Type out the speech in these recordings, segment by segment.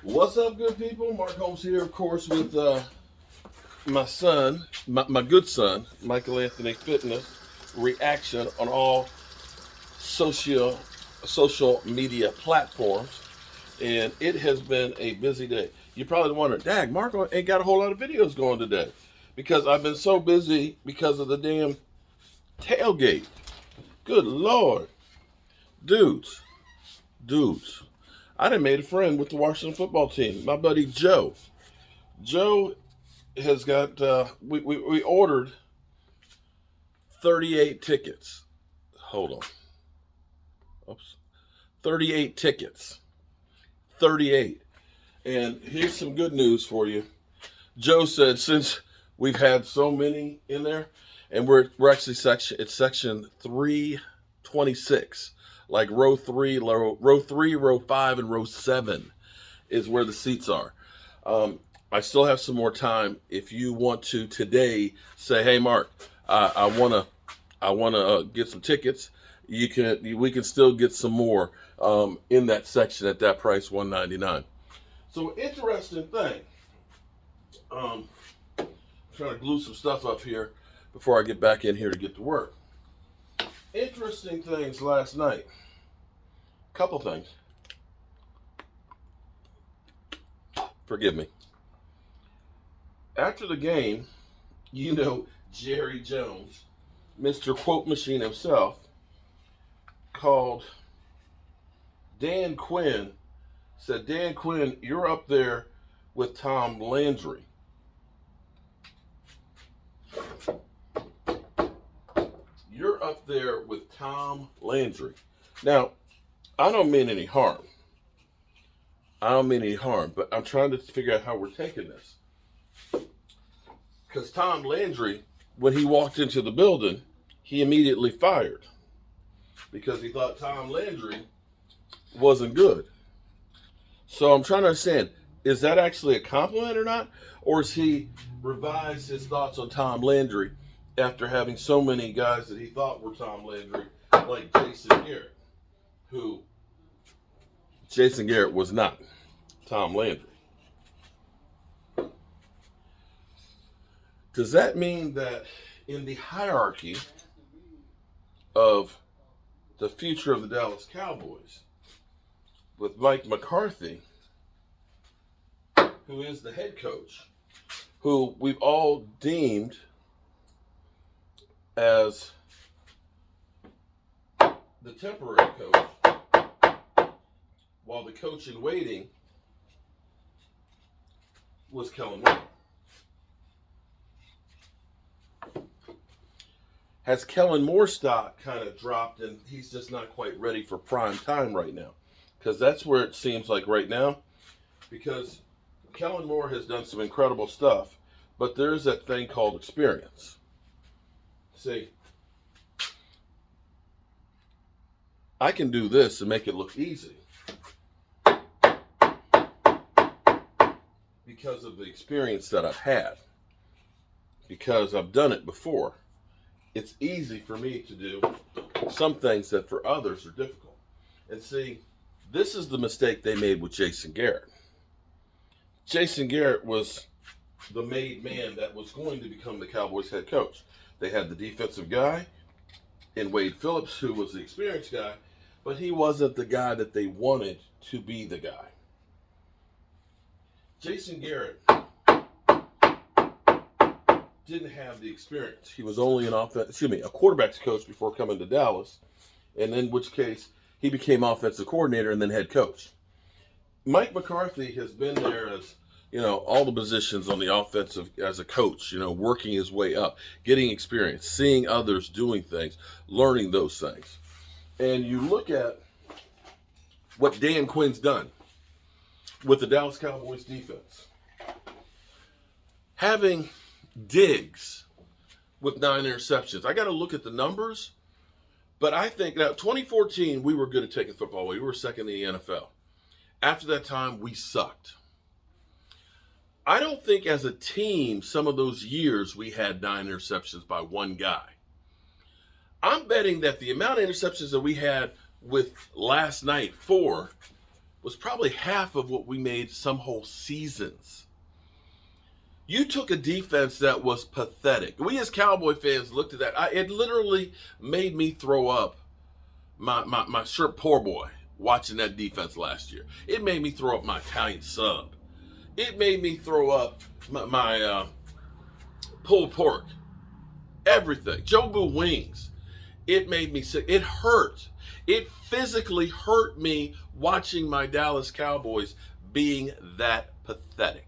What's up, good people? Mark Holmes here, of course, with my son, my good son, Michael Anthony Fitness, reaction on all social media platforms. And it has been a busy day. You probably wonder, Dag, Marco ain't got a whole lot of videos going today. Because I've been so busy because of the damn tailgate. Good Lord. Dudes. I done made a friend with the Washington football team. My buddy Joe. Joe has got, we ordered 38 tickets. Hold on. Oops. 38 tickets. 38. And here's some good news for you. Joe said since we've had so many in there, and we're actually it's section 326. Like row 3, row 5, and row 7 is where the seats are. I still have some more time. If you want to today say, "Hey, Mark, I wanna get some tickets," we can still get some more in that section at that price, $199. So interesting thing. Trying to glue some stuff up here before I get back in here to get to work. Interesting things last night. Couple things. Forgive me. After the game, you know, Jerry Jones, Mr. Quote Machine himself, called Dan Quinn, said, "Dan Quinn, you're up there with Tom Landry." You're up there with Tom Landry. Now, I don't mean any harm. But I'm trying to figure out how we're taking this. Because Tom Landry, when he walked into the building, he immediately fired. Because he thought Tom Landry wasn't good. So I'm trying to understand, is that actually a compliment or not? Or has he revised his thoughts on Tom Landry after having so many guys that he thought were Tom Landry, like Jason Garrett, who Jason Garrett was not Tom Landry. Does that mean that in the hierarchy of the future of the Dallas Cowboys, with Mike McCarthy, who is the head coach, who we've all deemed as the temporary coach, while the coach in waiting was Kellen Moore. Has Kellen Moore's stock kind of dropped and he's just not quite ready for prime time right now? Because that's where it seems like right now. Because Kellen Moore has done some incredible stuff, but there's that thing called experience. See, I can do this and make it look easy because of the experience that I've had. Because I've done it before. It's easy for me to do some things that for others are difficult. And see, this is the mistake they made with Jason Garrett. Jason Garrett was the made man that was going to become the Cowboys head coach. They had the defensive guy in Wade Phillips, who was the experienced guy, but he wasn't the guy that they wanted to be the guy. Jason Garrett didn't have the experience. He was only a quarterback's coach before coming to Dallas, and in which case he became offensive coordinator and then head coach. Mike McCarthy has been there as, all the positions on the offensive as a coach, working his way up, getting experience, seeing others doing things, learning those things. And you look at what Dan Quinn's done with the Dallas Cowboys defense. Having Diggs with 9 interceptions. I got to look at the numbers, but I think now 2014 we were good at taking football away. We were second in the NFL. After that time, we sucked. I don't think as a team, some of those years we had 9 interceptions by one guy. I'm betting that the amount of interceptions that we had with last night, 4, was probably half of what we made some whole seasons. You took a defense that was pathetic. We as Cowboy fans looked at that. It literally made me throw up my shirt poor boy watching that defense last year. It made me throw up my Italian sub. It made me throw up my pulled pork. Everything. Jobu wings. It made me sick. It hurt. It physically hurt me watching my Dallas Cowboys being that pathetic.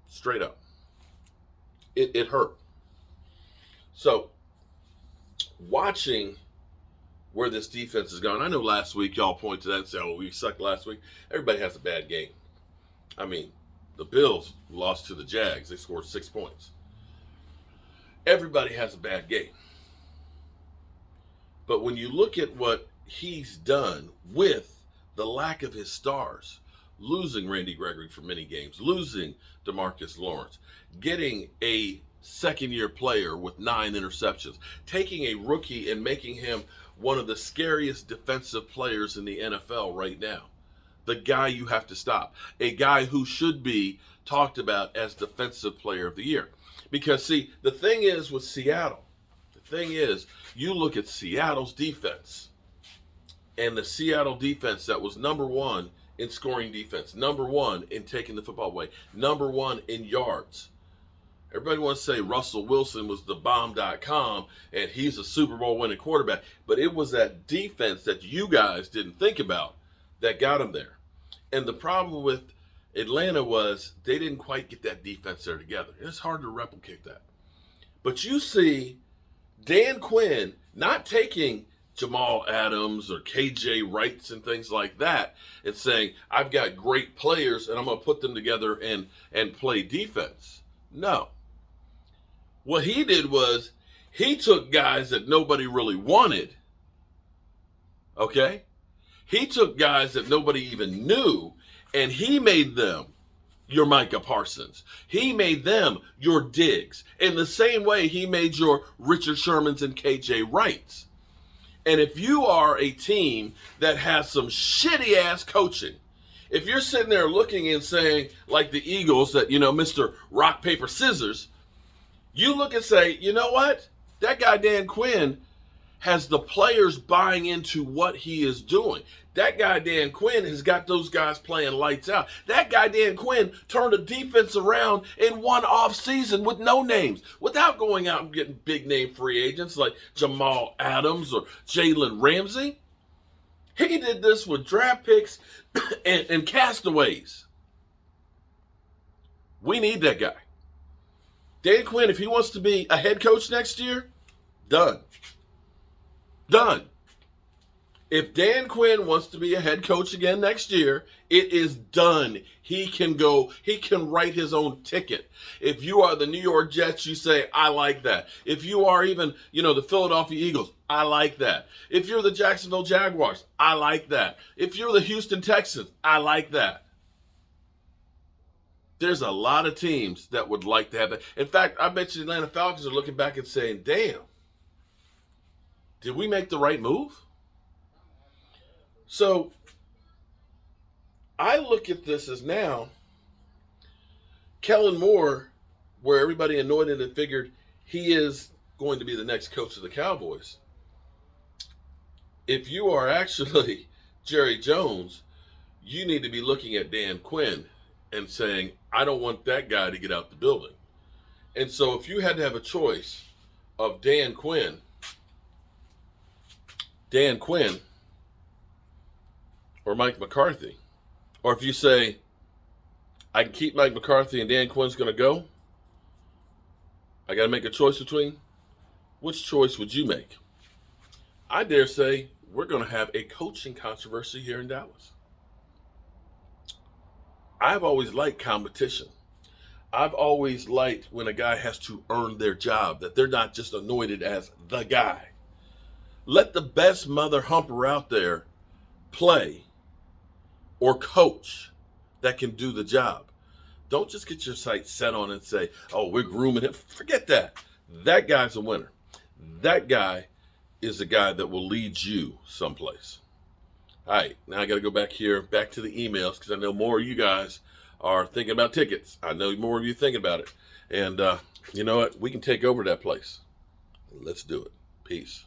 Straight up. It hurt. So, watching where this defense is going, I know last week y'all point to that and say, oh, we sucked last week. Everybody has a bad game. I mean, the Bills lost to the Jags. They scored 6 points. Everybody has a bad game. But when you look at what he's done with the lack of his stars, losing Randy Gregory for many games, losing DeMarcus Lawrence, getting a second-year player with 9 interceptions, taking a rookie and making him one of the scariest defensive players in the NFL right now. The guy you have to stop. A guy who should be talked about as Defensive Player of the Year. Because, see, the thing is with Seattle, you look at Seattle's defense, and the Seattle defense that was number one in scoring defense, number one in taking the football away, number one in yards. Everybody wants to say Russell Wilson was the bomb.com and he's a Super Bowl winning quarterback, but it was that defense that you guys didn't think about that got him there. And the problem with Atlanta was they didn't quite get that defense there together. It's hard to replicate that. But you see Dan Quinn not taking Jamal Adams or KJ Wrights and things like that and saying, I've got great players and I'm going to put them together and play defense. No. What he did was he took guys that nobody really wanted, okay? He took guys that nobody even knew, and he made them your Micah Parsons. He made them your Diggs. In the same way he made your Richard Shermans and KJ Wrights. And if you are a team that has some shitty-ass coaching, if you're sitting there looking and saying, like the Eagles, that, Mr. Rock, Paper, Scissors, you look and say, you know what? That guy Dan Quinn has the players buying into what he is doing. That guy Dan Quinn has got those guys playing lights out. That guy Dan Quinn turned a defense around in one off season with no names, without going out and getting big name free agents like Jamal Adams or Jalen Ramsey. He did this with draft picks and castaways. We need that guy. Dan Quinn, if he wants to be a head coach next year, done. Done. If Dan Quinn wants to be a head coach again next year, it is done. He can write his own ticket. If you are the New York Jets, you say, I like that. If you are even, the Philadelphia Eagles, I like that. If you're the Jacksonville Jaguars, I like that. If you're the Houston Texans, I like that. There's a lot of teams that would like to have that. In fact, I bet you the Atlanta Falcons are looking back and saying, damn, did we make the right move? So I look at this as now, Kellen Moore, where everybody anointed and figured he is going to be the next coach of the Cowboys. If you are actually Jerry Jones, you need to be looking at Dan Quinn and saying, I don't want that guy to get out the building. And so if you had to have a choice of Dan Quinn, or Mike McCarthy, or if you say, I can keep Mike McCarthy and Dan Quinn's going to go, I got to make a choice between, which choice would you make? I dare say we're going to have a coaching controversy here in Dallas. I've always liked competition. I've always liked when a guy has to earn their job, that they're not just anointed as the guy. Let the best mother humper out there play or coach that can do the job. Don't just get your sights set on and say, oh, we're grooming him. Forget that. That guy's a winner. That guy is a guy that will lead you someplace. All right, now I got to go back to the emails, because I know more of you guys are thinking about tickets. I know more of you thinking about it. And you know what? We can take over that place. Let's do it. Peace.